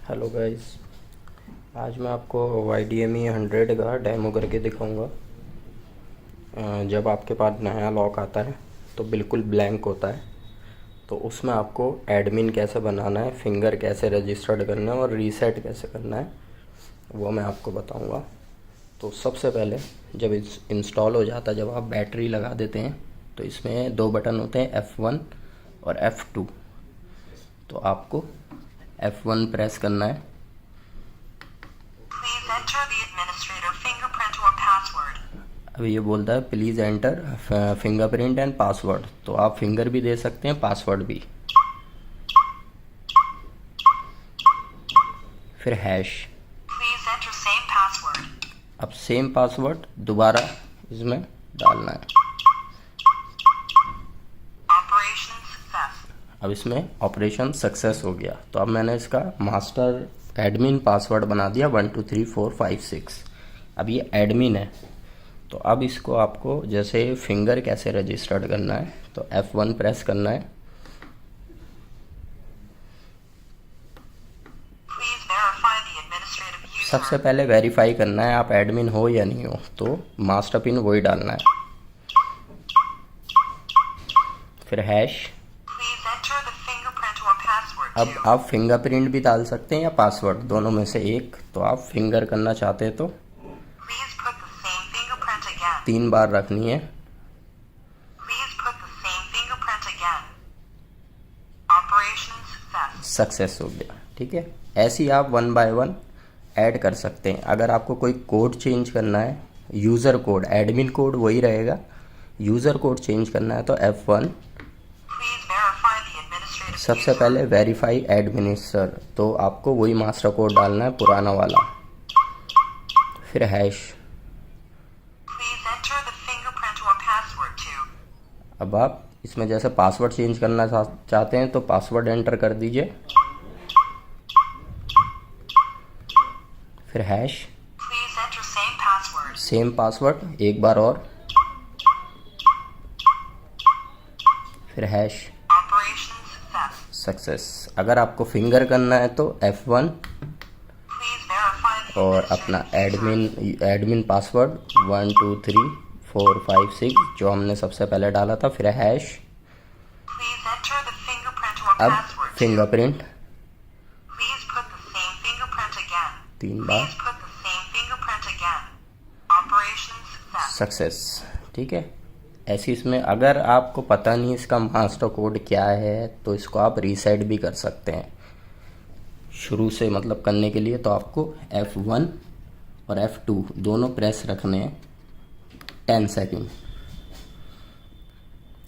Hello guys. आज मैं आपको YDME 100 का डेमो करके दिखाऊंगा। जब आपके पास नया लॉक आता है तो बिल्कुल ब्लैंक होता है, तो उसमें आपको एडमिन कैसे बनाना है, फिंगर कैसे रजिस्टर्ड करना है और रीसेट कैसे करना है वो मैं आपको बताऊंगा। तो सबसे पहले जब इंस्टॉल हो जाता है, जब आप बैटरी लगा देते हैं तो इसमें दो बटन होते हैं, F1 और F2। तो आपको F1 प्रेस करना है। Please enter the administrator fingerprint or password. अब ये बोलता है please enter fingerprint and password, तो आप फिंगर भी दे सकते हैं, पासवर्ड भी। फिर hash. Please enter same password. अब सेम पासवर्ड दोबारा इसमें डालना है। Operation success. अब इसमें ऑपरेशन सक्सेस हो गया। तो अब मैंने इसका मास्टर एडमिन पासवर्ड बना दिया 1 2 3 4 5 6। अब ये एडमिन है। तो अब इसको आपको जैसे फिंगर कैसे रजिस्टर्ड करना है, तो F1 प्रेस करना है। Please verify the administrative user. सबसे पहले वेरीफाई करना है आप एडमिन हो या नहीं हो, तो मास्टर पिन वही डालना है। फिर hash. Please enter the fingerprint or password अब to. आप फिंगरप्रिंट भी डाल सकते हैं या पासवर्ड, दोनों में से एक। तो आप फिंगर करना चाहते हैं तो Please put the same fingerprint again. 3 बार रखनी है। Please put the same fingerprint again. Operation success. Success हो गया। ठीक है, ऐसे ही आप 1 बाय 1 ऐड कर सकते हैं। अगर आपको कोई कोड चेंज करना है, यूज़र कोड, एडमिन कोड वही रहेगा, यूज़र कोड चेंज करना है तो F1। Please verify the administrative सबसे user. पहले वेरीफाई एडमिनिस्टर, तो आपको वही मास्टर कोड डालना है, पुराना वाला। फिर hash. Please enter the fingerprint or password to. अब आप इसमें जैसे पासवर्ड चेंज करना चाहते हैं तो पासवर्ड एंटर कर दीजिए। फिर hash, Please enter same password. Same password एक बार और। फिर हैश, Operation success. सक्सेस। अगर आपको फिंगर करना है तो F1 Please verify the और अपना administrative user. एडमिन पासवर्ड 1 2 3 4 5 6 जो हमने सबसे पहले डाला था। फिर hash. Please enter the fingerprint or अब password to. Fingerprint Please put the same fingerprint again. 3 bar. Please put the same fingerprint again. Operation success. Success. ठीक है, ऐसे इसमें अगर आपको पता नहीं इसका मास्टर कोड क्या है तो इसको आप रीसेट भी कर सकते हैं शुरू से, मतलब करने के लिए। तो आपको F1 और F2 दोनों प्रेस रखने हैं 10 सेकंड।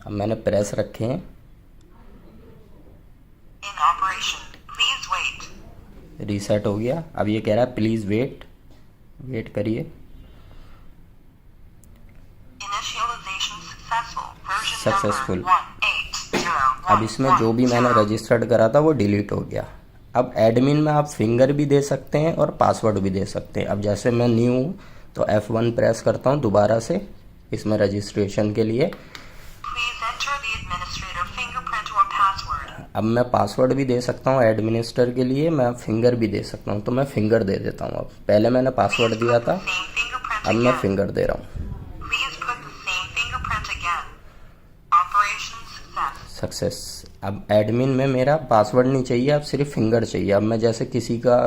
अब मैंने प्रेस रखे हैं। In operation. Please wait. Reset हो गया। अब ये कह रहा है प्लीज़ वेट करिए। Initialization successful. Version Successful. number 18011. अब इसमें जो भी मैंने रजिस्टर्ड करा था वो डिलीट हो गया। अब एडमिन में आप फिंगर भी दे सकते हैं और पासवर्ड भी दे सकते हैं। अब जैसे मैं न्यू हूँ तो F1 प्रेस करता हूँ दोबारा से इसमें रजिस्ट्रेशन के लिए। Please enter the administrator fingerprint or password. अब मैं पासवर्ड भी दे सकता हूँ एडमिनिस्टर के लिए, मैं फिंगर भी दे सकता हूँ, तो मैं फिंगर दे देता हूँ। अब पहले मैंने पासवर्ड Please दिया put the था, same fingerprint अब मैं again. फिंगर दे रहा हूँ। Please put the same fingerprint again. Operation success. Success. अब एडमिन में मेरा पासवर्ड नहीं चाहिए, अब सिर्फ फिंगर चाहिए। अब मैं जैसे किसी का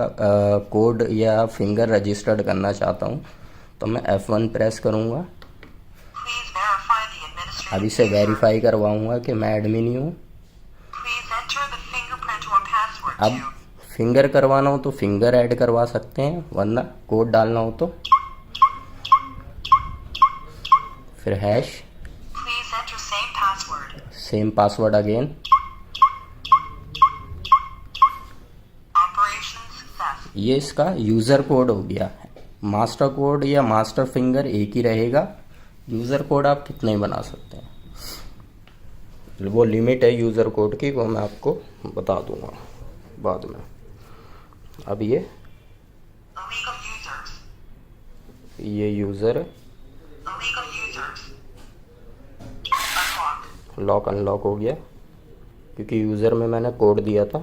कोड या फिंगर रजिस्टर्ड करना चाहता हूँ तो मैं F1 प्रेस करूँगा। Please verify the administrative अब इसे user. वेरीफाई करवाऊँगा कि मैं एडमिन ही हूँ। Please enter the fingerprint or password अब to. फिंगर करवाना हो तो फिंगर ऐड करवा सकते हैं, वरना कोड डालना हो तो। फिर hash, Please enter same password. Same password again. Operation success. ये इसका यूज़र कोड हो गया। मास्टर कोड या मास्टर फिंगर एक ही रहेगा, यूज़र कोड आप कितने ही बना सकते हैं। वो लिमिट है यूज़र कोड की, वो मैं आपको बता दूंगा बाद में। अब Illegal users. ये user Illegal users. Unlock. Lock unlock हो गया क्योंकि यूज़र में मैंने कोड दिया था।